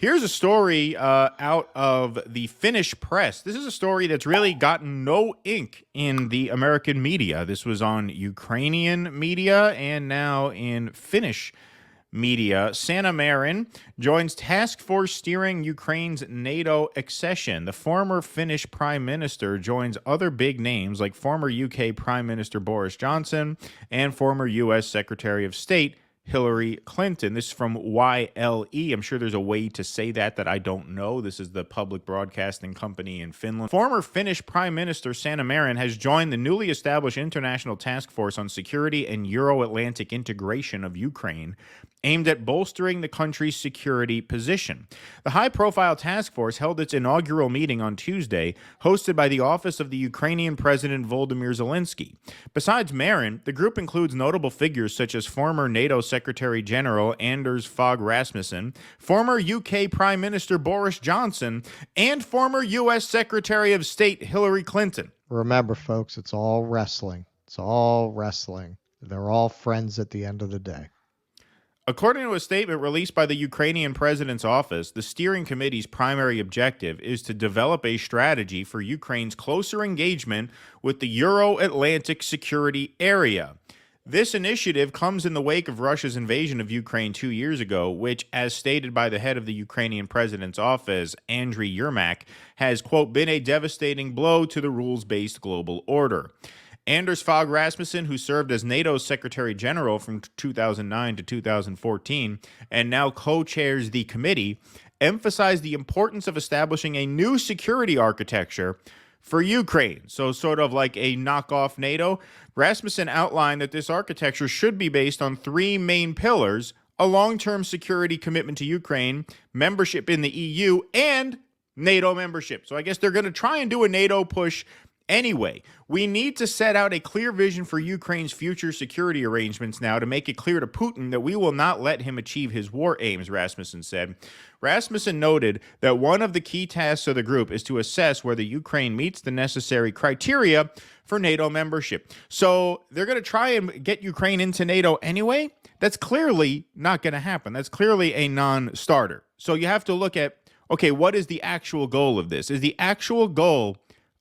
Here's a story out of the Finnish press. This is a story that's really gotten no ink in the American media. This was on Ukrainian media and now in Finnish media. Sanna Marin joins task force steering Ukraine's NATO accession. The former Finnish prime minister joins other big names like former UK Prime Minister Boris Johnson and former U.S. Secretary of State Hillary Clinton. This is from YLE. I'm sure there's a way to say that I don't know. This is the public broadcasting company in Finland. Former Finnish Prime Minister Sanna Marin has joined the newly established International Task Force on Security and Euro-Atlantic Integration of Ukraine, aimed at bolstering the country's security position. The high-profile task force held its inaugural meeting on Tuesday, hosted by the office of the Ukrainian President Volodymyr Zelenskyy. Besides Marin, the group includes notable figures such as former NATO Secretary General Anders Fogh Rasmussen, former UK Prime Minister Boris Johnson, and former U.S. Secretary of State Hillary Clinton. Remember, folks, it's all wrestling. It's all wrestling. They're all friends at the end of the day. According to a statement released by the Ukrainian president's office, the steering committee's primary objective is to develop a strategy for Ukraine's closer engagement with the Euro-Atlantic security area. This initiative comes in the wake of Russia's invasion of Ukraine 2 years ago, which, as stated by the head of the Ukrainian president's office, Andriy Yermak, has, quote, been a devastating blow to the rules-based global order. Anders Fogh Rasmussen, who served as NATO's Secretary General from 2009 to 2014 and now co-chairs the committee, emphasized the importance of establishing a new security architecture for Ukraine. So sort of like a knockoff NATO. Rasmussen outlined that this architecture should be based on three main pillars: a long-term security commitment to Ukraine, membership in the EU, and NATO membership. So I guess they're going to try and do a NATO push anyway. We need to set out a clear vision for Ukraine's future security arrangements now to make it clear to Putin that we will not let him achieve his war aims, Rasmussen said. Rasmussen noted that one of the key tasks of the group is to assess whether Ukraine meets the necessary criteria for NATO membership. So they're going to try and get Ukraine into NATO anyway. That's clearly not going to happen. That's clearly a non-starter. So you have to look at, okay, what is the actual goal of this? Is the actual goal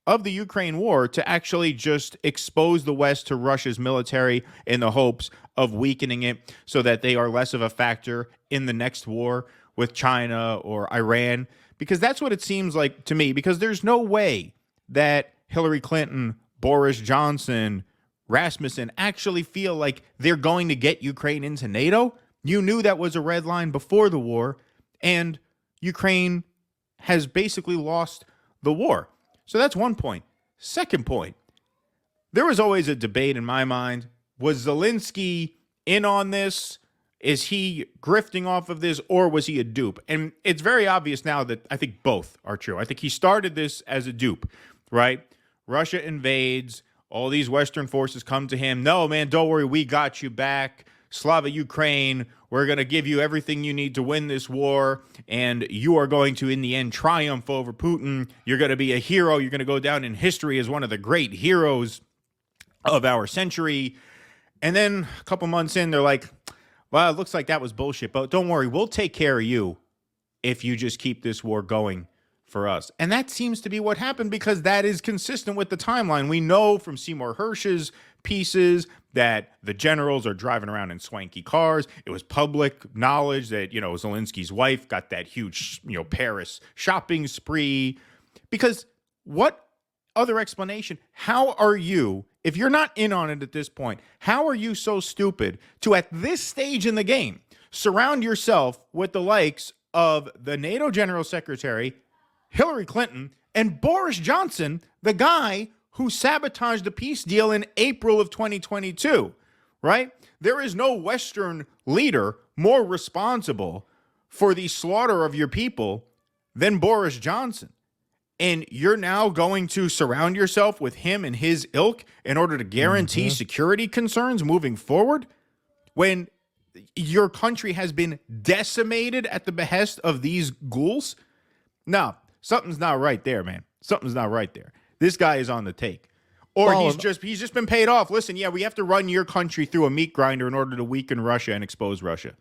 of the Ukraine war to actually just expose the West to Russia's military in the hopes of weakening it so that they are less of a factor in the next war with China or Iran? Because that's what it seems like to me, because there's no way that Hillary Clinton, Boris Johnson, Rasmussen actually feel like they're going to get Ukraine into NATO. You knew that was a red line before the war, and Ukraine has basically lost the war. So that's one point. Second point, there was always a debate in my mind. Was Zelenskyy in on this? Is he grifting off of this, or was he a dupe? And it's very obvious now that I think both are true. I think he started this as a dupe, right? Russia invades, all these Western forces come to him. No, man, don't worry, we got you back. Slava Ukraine, we're going to give you everything you need to win this war, and you are going to, in the end, triumph over Putin. You're going to be a hero. You're going to go down in history as one of the great heroes of our century. And then a couple months in, they're like, well, it looks like that was bullshit, but don't worry, we'll take care of you if you just keep this war going for us. And that seems to be what happened, because that is consistent with the timeline. We know from Seymour Hersh's pieces that the generals are driving around in swanky cars. It was public knowledge that, Zelensky's wife got that huge, Paris shopping spree. Because what other explanation? How are you, if you're not in on it at this point, how are you so stupid to, at this stage in the game, surround yourself with the likes of the NATO General Secretary, Hillary Clinton, and Boris Johnson, the guy who sabotaged the peace deal in April of 2022, right? There is no Western leader more responsible for the slaughter of your people than Boris Johnson. And you're now going to surround yourself with him and his ilk in order to guarantee security concerns moving forward, when your country has been decimated at the behest of these ghouls? No, something's not right there, man. Something's not right there. This guy is on the take. Or he's just been paid off. Listen, yeah, we have to run your country through a meat grinder in order to weaken Russia and expose Russia.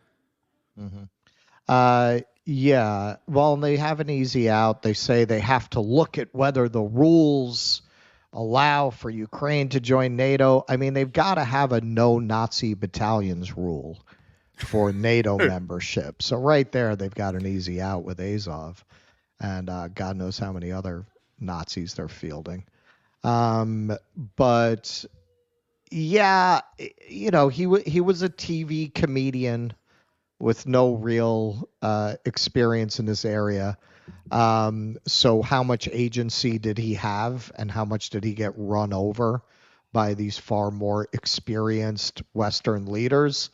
Yeah, well, they have an easy out. They say they have to look at whether the rules allow for Ukraine to join NATO. I mean, they've got to have a no Nazi battalions rule for NATO membership. So right there, they've got an easy out with Azov, and God knows how many other Nazis they're fielding. But yeah, he was a TV comedian with no real experience in this area. So how much agency did he have, and how much did he get run over by these far more experienced Western leaders?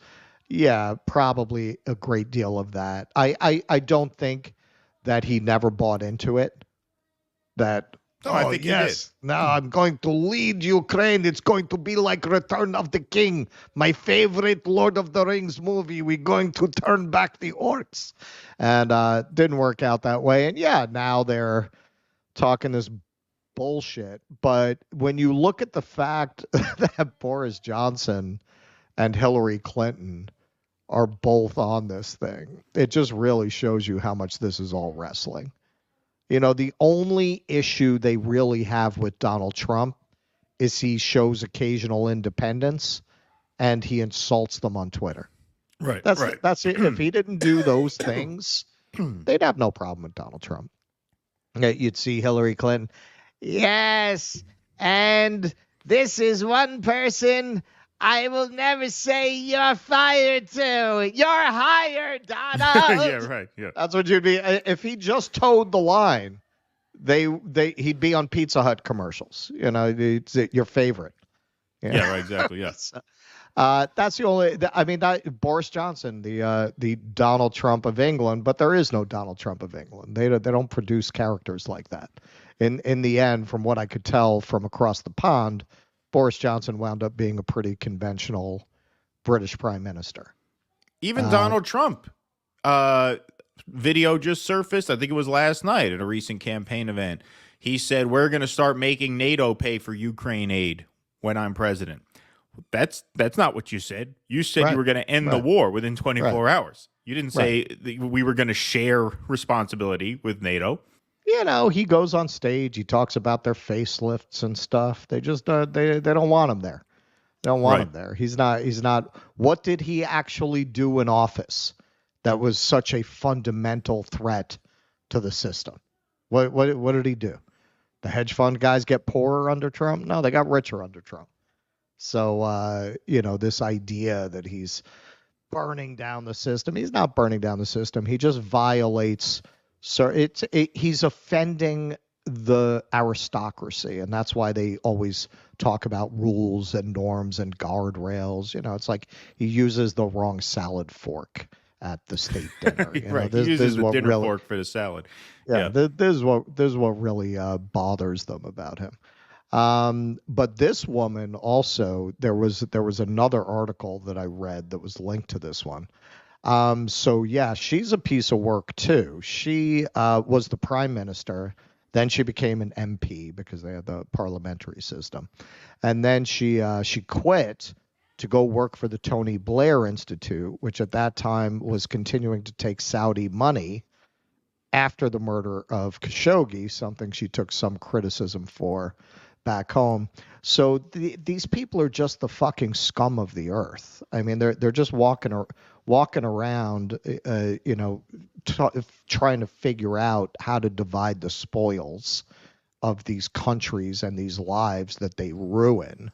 Yeah, probably a great deal of that. I don't think that he never bought into it. That, No, I oh think he did. yes, now I'm going to lead Ukraine. It's going to be like Return of the King, my favorite Lord of the Rings movie. We're going to turn back the orcs, and didn't work out that way. And yeah, now they're talking this bullshit. But when you look at the fact that Boris Johnson and Hillary Clinton are both on this thing, it just really shows you how much this is all wrestling. The only issue they really have with Donald Trump is he shows occasional independence and he insults them on Twitter. Right. That's it. If he didn't do those things, they'd have no problem with Donald Trump. You'd see Hillary Clinton. Yes, and this is one person I will never say you're fired to. You're hired, Donald. Yeah, right. Yeah. That's what you'd be if he just towed the line. He'd be on Pizza Hut commercials. It's your favorite. Yeah, right. Exactly. Yeah. That's the only. I mean, Boris Johnson, the Donald Trump of England, but there is no Donald Trump of England. They don't produce characters like that. In the end, from what I could tell from across the pond, Boris Johnson wound up being a pretty conventional British prime minister. Even Donald Trump video just surfaced. I think it was last night at a recent campaign event. He said, we're going to start making NATO pay for Ukraine aid when I'm president. That's not what you said. You said you were going to end the war within 24 hours. You didn't say we were going to share responsibility with NATO. He goes on stage. He talks about their facelifts and stuff. They just they don't want him there. They don't want him there. He's not. What did he actually do in office that was such a fundamental threat to the system? What did he do? The hedge fund guys get poorer under Trump? No, they got richer under Trump. So this idea that he's burning down the system, he's not burning down the system. He just violates. So he's offending the aristocracy, and that's why they always talk about rules and norms and guardrails. It's like he uses the wrong salad fork at the state dinner. Right, he uses the dinner fork for the salad. Yeah. This is what really bothers them about him. But this woman also, there was another article that I read that was linked to this one. So yeah, she's a piece of work too. She was the prime minister. Then she became an MP because they had the parliamentary system. And then she quit to go work for the Tony Blair Institute, which at that time was continuing to take Saudi money after the murder of Khashoggi, something she took some criticism for back home. So these people are just the fucking scum of the earth. I mean, they're just walking around, trying to figure out how to divide the spoils of these countries and these lives that they ruin,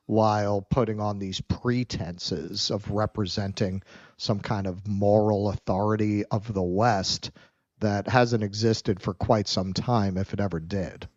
while putting on these pretenses of representing some kind of moral authority of the West that hasn't existed for quite some time, if it ever did.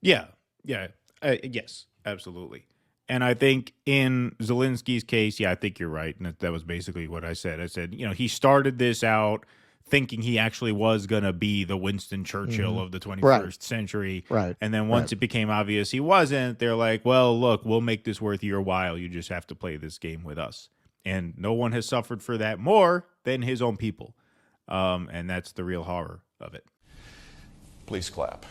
Yeah. Yes, absolutely. And I think in Zelensky's case, I think you're right. And that was basically what I said. I said, he started this out thinking he actually was going to be the Winston Churchill of the 21st century. Right. And then once it became obvious he wasn't, they're like, well, look, we'll make this worth your while. You just have to play this game with us. And no one has suffered for that more than his own people. And that's the real horror of it. Please clap.